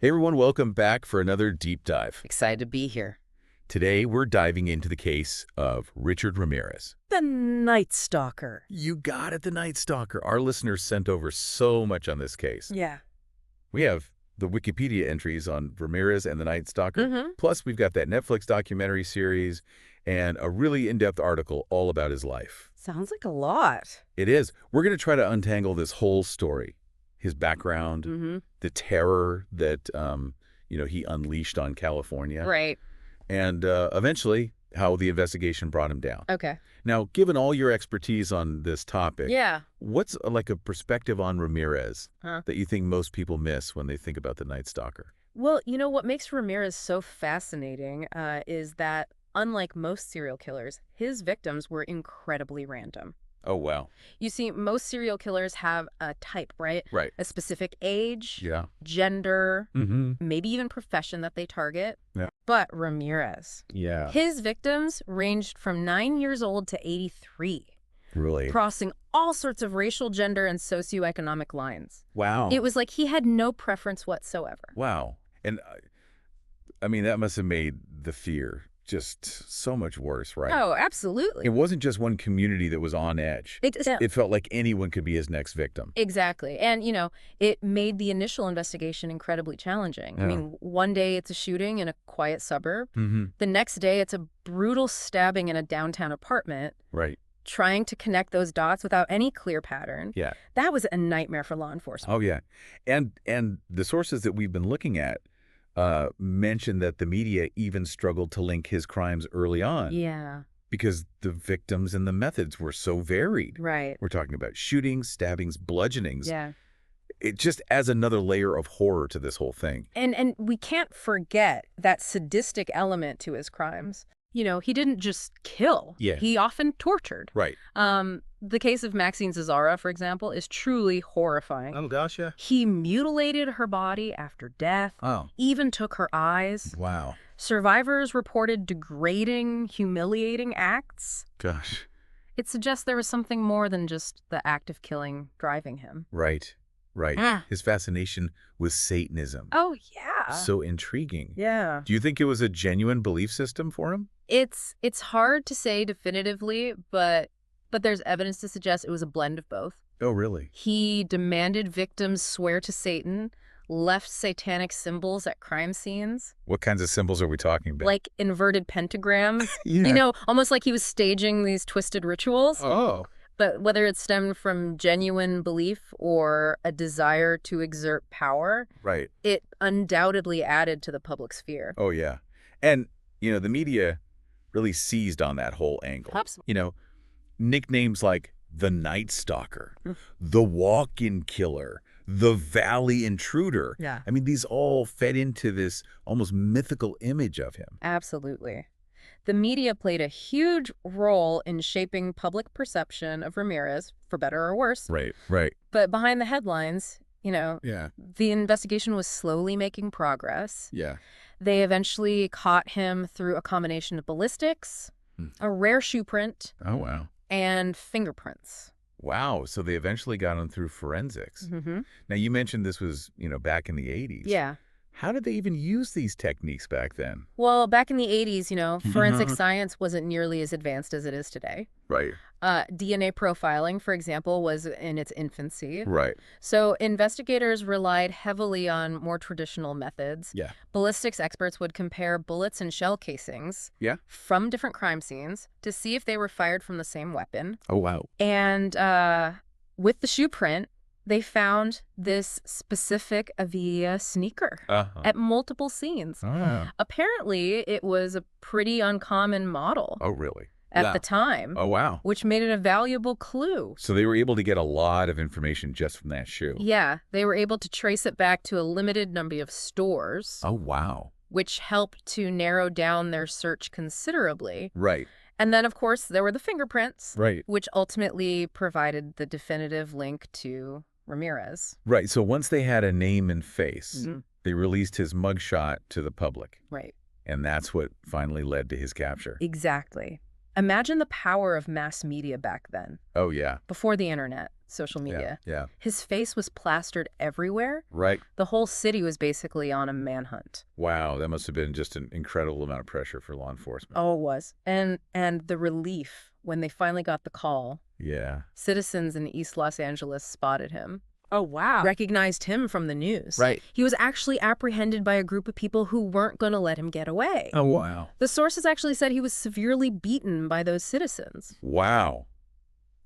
Hey everyone, welcome back for another deep dive. Excited to be here. Today we're diving into the case of Richard Ramirez. The Night Stalker. You got it, the Night Stalker. Our listeners sent over so much on this case. Yeah. We have the Wikipedia entries on Ramirez and the Night Stalker. Mm-hmm. Plus we've got that Netflix documentary series and a really in-depth article all about his life. Sounds like a lot. It is. We're going to try to untangle this whole story. His background, the terror that, he unleashed on California. Right. And eventually how the investigation brought him down. Okay. Now, given all your expertise on this topic, Yeah. what's like a perspective on Ramirez that you think most people miss when they think about the Night Stalker? Well, what makes Ramirez so fascinating is that, unlike most serial killers, his victims were incredibly random. Oh, wow. You see, most serial killers have a type, right? Right. A specific age, Yeah. gender, Mm-hmm. maybe even profession that they target. Yeah. But Ramirez, Yeah. his victims ranged from 9 years old to 83. Really? Crossing all sorts of racial, gender, and socioeconomic lines. Wow. It was like he had no preference whatsoever. Wow. And that must have made the fear just so much worse, right? Oh, absolutely. It wasn't just one community that was on edge. It felt like anyone could be his next victim. Exactly. And, it made the initial investigation incredibly challenging. Yeah. I mean, one day it's a shooting in a quiet suburb. Mm-hmm. The next day it's a brutal stabbing in a downtown apartment. Right. Trying to connect those dots without any clear pattern. Yeah. That was a nightmare for law enforcement. Oh, yeah. And the sources that we've been looking at mentioned that the media even struggled to link his crimes early on. Yeah. Because the victims and the methods were so varied. Right. We're talking about shootings, stabbings, bludgeonings. Yeah. It just adds another layer of horror to this whole thing. And we can't forget that sadistic element to his crimes. He didn't just kill. Yeah. He often tortured. Right. The case of Maxine Cesara, for example, is truly horrifying. Oh, gosh, yeah. He mutilated her body after death, even took her eyes. Wow. Survivors reported degrading, humiliating acts. Gosh. It suggests there was something more than just the act of killing driving him. Right. Right. His fascination with Satanism. Oh, yeah. So intriguing. Yeah. Do you think it was a genuine belief system for him? It's hard to say definitively, but there's evidence to suggest it was a blend of both. Oh, really? He demanded victims swear to Satan, left satanic symbols at crime scenes. What kinds of symbols are we talking about? Like inverted pentagrams. Yeah. Almost like he was staging these twisted rituals. Oh. But whether it stemmed from genuine belief or a desire to exert power, Right. it undoubtedly added to the public's fear. Oh, yeah. And, the media really seized on that whole angle. Absolutely. Nicknames like the Night Stalker, the Walk-in Killer, the Valley Intruder. Yeah. These all fed into this almost mythical image of him. Absolutely. The media played a huge role in shaping public perception of Ramirez, for better or worse. Right, right. But behind the headlines, Yeah. the investigation was slowly making progress. Yeah. They eventually caught him through a combination of ballistics, a rare shoe print, Oh, wow. and fingerprints. Wow. So they eventually got him through forensics. Mm-hmm. Now, you mentioned this was, back in the 80s. Yeah. How did they even use these techniques back then? Well, back in the 80s, forensic science wasn't nearly as advanced as it is today. Right. DNA profiling, for example, was in its infancy. Right. So investigators relied heavily on more traditional methods. Yeah. Ballistics experts would compare bullets and shell casings from different crime scenes to see if they were fired from the same weapon. Oh, wow. And with the shoe print, they found this specific Avia sneaker at multiple scenes. Ah. Apparently, it was a pretty uncommon model. Oh, really? At the time. Oh, wow. Which made it a valuable clue. So they were able to get a lot of information just from that shoe. Yeah, they were able to trace it back to a limited number of stores. Oh, wow. Which helped to narrow down their search considerably. Right. And then, of course, there were the fingerprints. Right. Which ultimately provided the definitive link to Ramirez. Right. So once they had a name and face, they released his mugshot to the public. Right. And that's what finally led to his capture. Exactly. Imagine the power of mass media back then. Oh, yeah. Before the internet, social media. Yeah. His face was plastered everywhere. Right. The whole city was basically on a manhunt. Wow, that must have been just an incredible amount of pressure for law enforcement. Oh, it was. And the relief when they finally got the call. Yeah. Citizens in East Los Angeles spotted him. Oh, wow. Recognized him from the news. Right. He was actually apprehended by a group of people who weren't going to let him get away. Oh, wow. The sources actually said he was severely beaten by those citizens. Wow.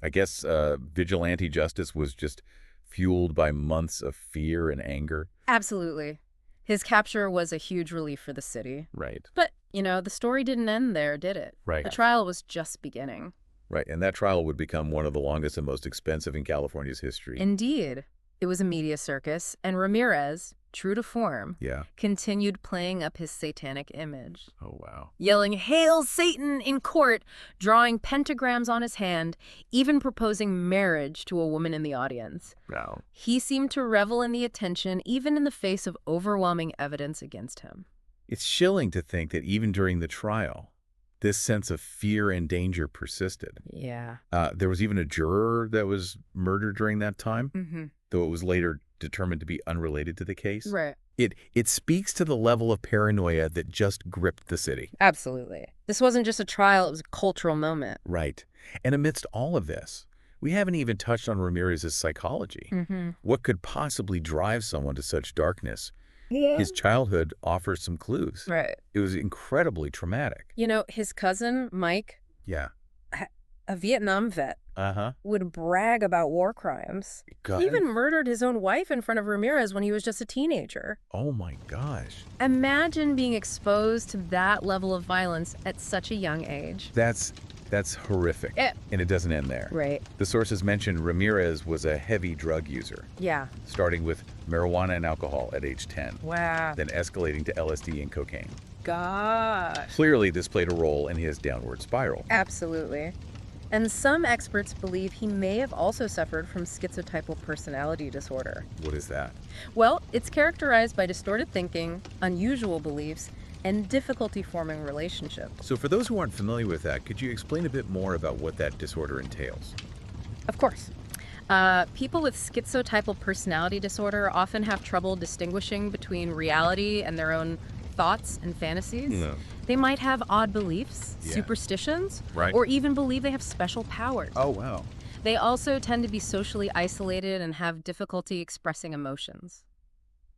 I guess vigilante justice was just fueled by months of fear and anger. Absolutely. His capture was a huge relief for the city. Right. But, the story didn't end there, did it? Right. The trial was just beginning. Right, and that trial would become one of the longest and most expensive in California's history. Indeed. It was a media circus, and Ramirez, true to form, continued playing up his satanic image. Oh, wow. Yelling, "Hail Satan!" in court, drawing pentagrams on his hand, even proposing marriage to a woman in the audience. Wow. He seemed to revel in the attention, even in the face of overwhelming evidence against him. It's chilling to think that even during the trial, this sense of fear and danger persisted. Yeah. There was even a juror that was murdered during that time, though it was later determined to be unrelated to the case. Right. It speaks to the level of paranoia that just gripped the city. Absolutely. This wasn't just a trial, it was a cultural moment. Right. And amidst all of this, we haven't even touched on Ramirez's psychology. What could possibly drive someone to such darkness? Yeah. His childhood offers some clues. Right. It was incredibly traumatic. His cousin, Mike, Yeah. a Vietnam vet, Uh-huh. would brag about war crimes. God. He even murdered his own wife in front of Ramirez when he was just a teenager. Oh, my gosh. Imagine being exposed to that level of violence at such a young age. That's horrific. And it doesn't end there. Right. The sources mentioned Ramirez was a heavy drug user, Yeah. starting with marijuana and alcohol at age 10, Wow. then escalating to LSD and cocaine. Gosh. Clearly, this played a role in his downward spiral. Absolutely. And some experts believe he may have also suffered from schizotypal personality disorder. What is that? Well, it's characterized by distorted thinking, unusual beliefs, and difficulty forming relationships. So for those who aren't familiar with that, could you explain a bit more about what that disorder entails? Of course. People with schizotypal personality disorder often have trouble distinguishing between reality and their own thoughts and fantasies. No. They might have odd beliefs, Yeah. superstitions, Right. or even believe they have special powers. Oh, wow. They also tend to be socially isolated and have difficulty expressing emotions.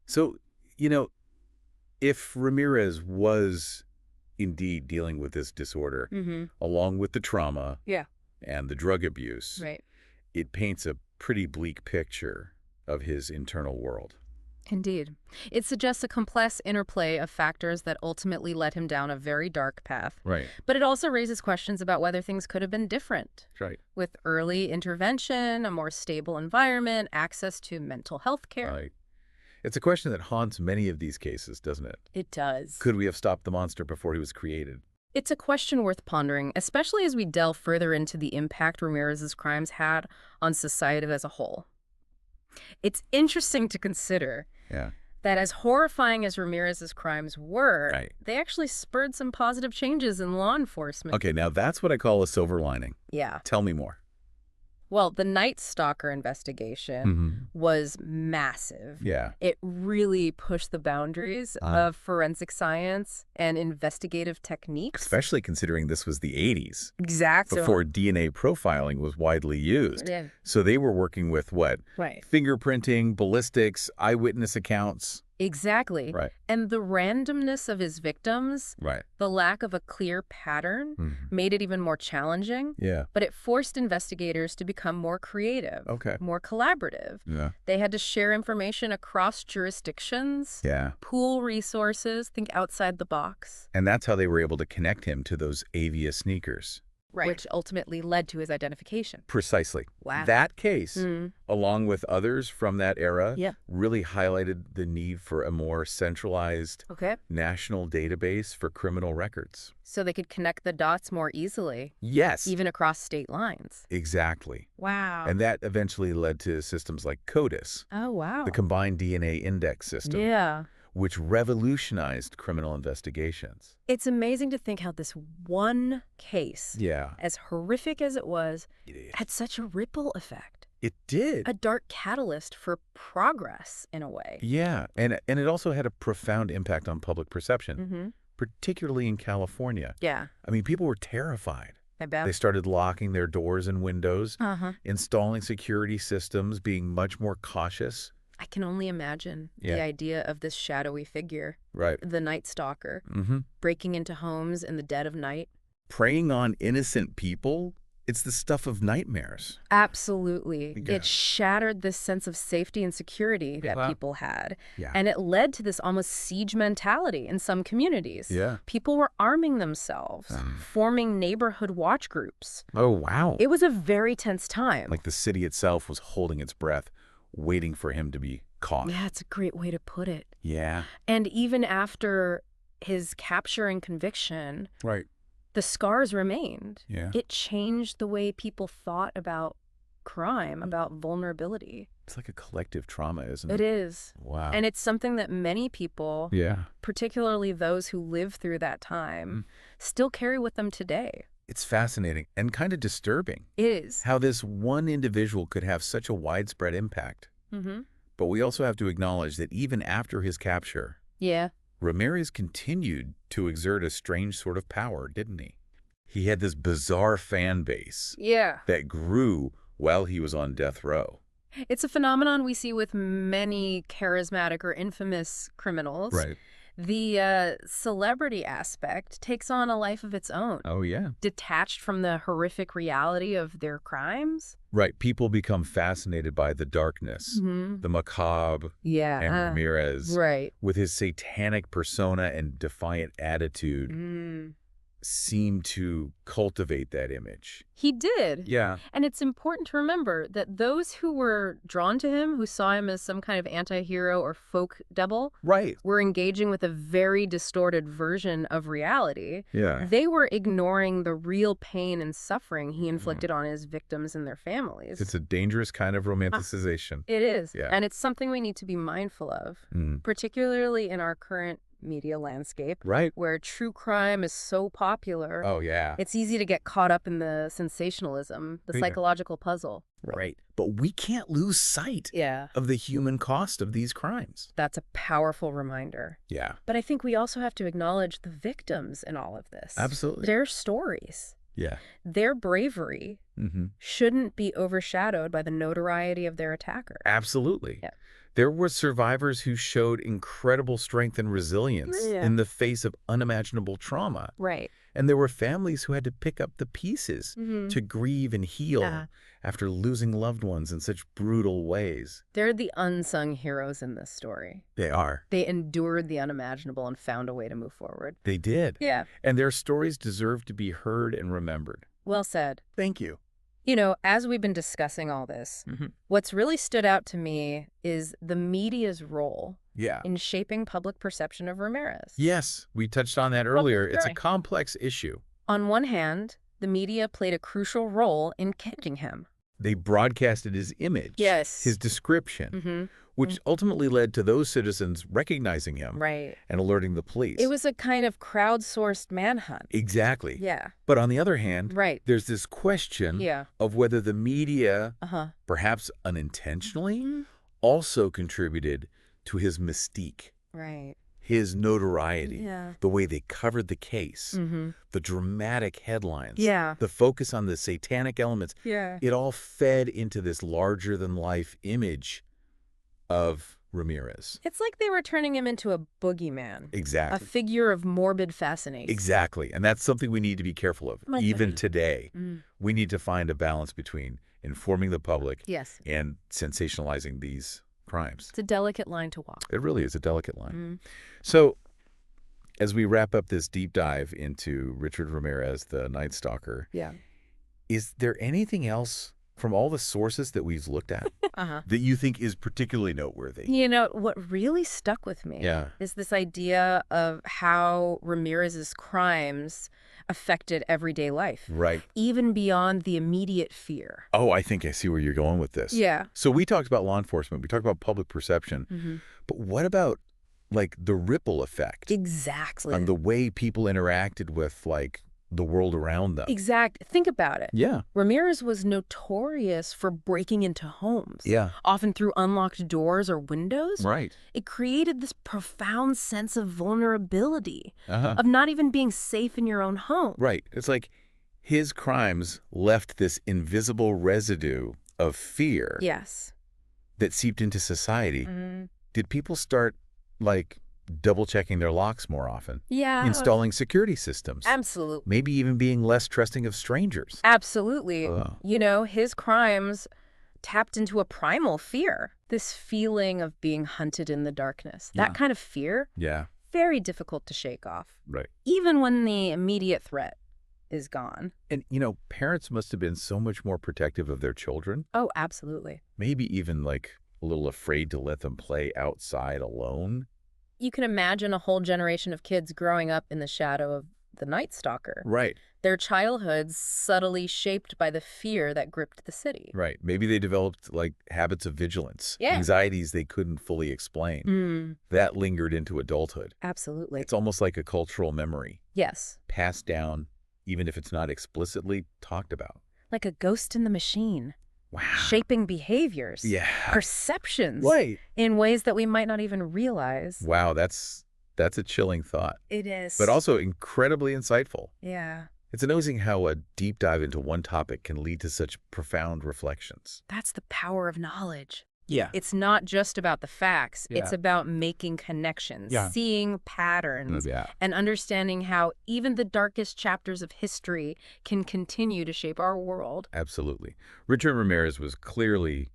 So, if Ramirez was indeed dealing with this disorder, along with the trauma Yeah. and the drug abuse, Right. it paints a pretty bleak picture of his internal world. Indeed. It suggests a complex interplay of factors that ultimately led him down a very dark path. Right. But it also raises questions about whether things could have been different. Right. With early intervention, a more stable environment, access to mental health care. Right. It's a question that haunts many of these cases, doesn't it? It does. Could we have stopped the monster before he was created? It's a question worth pondering, especially as we delve further into the impact Ramirez's crimes had on society as a whole. It's interesting to consider that as horrifying as Ramirez's crimes were, they actually spurred some positive changes in law enforcement. Okay, now that's what I call a silver lining. Yeah. Tell me more. Well, the Night Stalker investigation was massive. Yeah. It really pushed the boundaries of forensic science and investigative techniques. Especially considering this was the 80s. Exactly. Before DNA profiling was widely used. Yeah. So they were working with what? Right. Fingerprinting, ballistics, eyewitness accounts. Exactly. Right. And the randomness of his victims, the lack of a clear pattern, made it even more challenging. Yeah. But it forced investigators to become more creative, more collaborative. Yeah. They had to share information across jurisdictions, pool resources, think outside the box. And that's how they were able to connect him to those Avia sneakers. Right. Which ultimately led to his identification. Precisely. Wow. That case, along with others from that era, really highlighted the need for a more centralized national database for criminal records. So they could connect the dots more easily. Yes. Even across state lines. Exactly. Wow. And that eventually led to systems like CODIS. Oh, wow. The Combined DNA Index System. Yeah. which revolutionized criminal investigations. It's amazing to think how this one case, as horrific as it was, had such a ripple effect. It did. A dark catalyst for progress, in a way. Yeah, and it also had a profound impact on public perception, particularly in California. Yeah. I mean, people were terrified. I bet. They started locking their doors and windows, installing security systems, being much more cautious. I can only imagine the idea of this shadowy figure, the Night Stalker, breaking into homes in the dead of night. Preying on innocent people? It's the stuff of nightmares. Absolutely. Yeah. It shattered this sense of safety and security that people had. Yeah. And it led to this almost siege mentality in some communities. Yeah. People were arming themselves, forming neighborhood watch groups. Oh, wow. It was a very tense time. Like the city itself was holding its breath, waiting for him to be caught. Yeah, it's a great way to put it. Yeah. And even after his capture and conviction, the scars remained. Yeah. It changed the way people thought about crime, about vulnerability. It's like a collective trauma, isn't it? It is. Wow. And it's something that many people, particularly those who lived through that time, still carry with them today. It's fascinating and kind of disturbing. It is. How this one individual could have such a widespread impact. But we also have to acknowledge that even after his capture, Ramirez continued to exert a strange sort of power, didn't he? He had this bizarre fan base that grew while he was on death row. It's a phenomenon we see with many charismatic or infamous criminals. Right. The celebrity aspect takes on a life of its own. Oh, yeah. Detached from the horrific reality of their crimes. Right. People become fascinated by the darkness, the macabre, and Ramirez. Right. With his satanic persona and defiant attitude, seemed to cultivate that image. He did. Yeah. And it's important to remember that those who were drawn to him, who saw him as some kind of anti-hero or folk devil, were engaging with a very distorted version of reality. Yeah. They were ignoring the real pain and suffering he inflicted on his victims and their families. It's a dangerous kind of romanticization. It is. Yeah. And it's something we need to be mindful of, particularly in our current media landscape, where true crime is so popular. Oh, yeah. It's easy to get caught up in the sensationalism, the psychological puzzle. Right. But we can't lose sight of the human cost of these crimes. That's a powerful reminder. Yeah. But I think we also have to acknowledge the victims in all of this. Absolutely. Their stories. Yeah. Their bravery shouldn't be overshadowed by the notoriety of their attacker. Absolutely. Yeah. There were survivors who showed incredible strength and resilience in the face of unimaginable trauma. Right. And there were families who had to pick up the pieces to grieve and heal after losing loved ones in such brutal ways. They're the unsung heroes in this story. They are. They endured the unimaginable and found a way to move forward. They did. Yeah. And their stories deserve to be heard and remembered. Well said. Thank you. You know, as we've been discussing all this, what's really stood out to me is the media's role in shaping public perception of Ramirez. Yes, we touched on that earlier. It's a complex issue. On one hand, the media played a crucial role in catching him. They broadcasted his image, his description, which ultimately led to those citizens recognizing him and alerting the police. It was a kind of crowdsourced manhunt. Exactly. Yeah. But on the other hand, there's this question of whether the media, perhaps unintentionally, also contributed to his mystique. Right. His notoriety, the way they covered the case, the dramatic headlines, the focus on the satanic elements, it all fed into this larger-than-life image of Ramirez. It's like they were turning him into a boogeyman. Exactly. A figure of morbid fascination. Exactly. And that's something we need to be careful of. Even today, we need to find a balance between informing the public and sensationalizing these crimes. It's a delicate line to walk. It really is a delicate line. So, as we wrap up this deep dive into Richard Ramirez, the Night Stalker, is there anything else from all the sources that we've looked at that you think is particularly noteworthy? You know, what really stuck with me is this idea of how Ramirez's crimes affected everyday life. Right. Even beyond the immediate fear. Oh, I think I see where you're going with this. Yeah. So we talked about law enforcement. We talked about public perception. But what about like the ripple effect. Exactly. On the way people interacted with, like, the world around them. Think about it. Yeah. Ramirez was notorious for breaking into homes. Yeah. Often through unlocked doors or windows. Right. It created this profound sense of vulnerability, of not even being safe in your own home. Right. It's like his crimes left this invisible residue of fear. Yes. That seeped into society. Did people start, like, double-checking their locks more often? Yeah. Installing security systems. Absolutely. Maybe even being less trusting of strangers. Absolutely. You know, his crimes tapped into a primal fear. This feeling of being hunted in the darkness. That kind of fear. Yeah. Very difficult to shake off. Right. Even when the immediate threat is gone. And, you know, parents must have been so much more protective of their children. Oh, absolutely. Maybe even, like, a little afraid to let them play outside alone. You can imagine a whole generation of kids growing up in the shadow of the Night Stalker. Right. Their childhoods subtly shaped by the fear that gripped the city. Right. Maybe they developed, like, habits of vigilance. Yeah. Anxieties they couldn't fully explain. That lingered into adulthood. Absolutely. It's almost like a cultural memory. Yes. Passed down, even if it's not explicitly talked about. Like a ghost in the machine. Wow. Shaping behaviors. Yeah. Perceptions. Right. In ways that we might not even realize. Wow, that's a chilling thought. It is. But also incredibly insightful. Yeah. It's amazing how a deep dive into one topic can lead to such profound reflections. That's the power of knowledge. Yeah. It's not just about the facts. Yeah. It's about making connections, seeing patterns, and understanding how even the darkest chapters of history can continue to shape our world. Absolutely. Richard Ramirez was clearly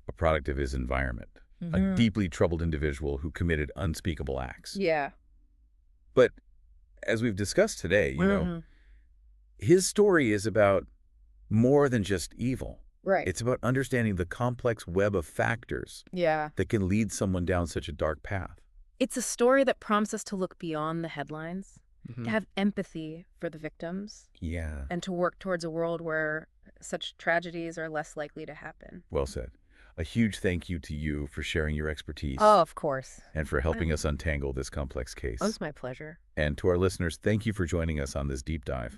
a product of his environment, a deeply troubled individual who committed unspeakable acts. Yeah. But as we've discussed today, you know, his story is about more than just evil. Right. It's about understanding the complex web of factors that can lead someone down such a dark path. It's a story that prompts us to look beyond the headlines, to have empathy for the victims, and to work towards a world where such tragedies are less likely to happen. Well said. A huge thank you to you for sharing your expertise. Oh, of course. And for helping us untangle this complex case. Oh, it's my pleasure. And to our listeners, thank you for joining us on this deep dive.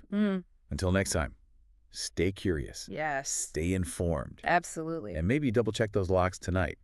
Until next time. Stay curious. Yes. Stay informed. Absolutely. And maybe double check those locks tonight.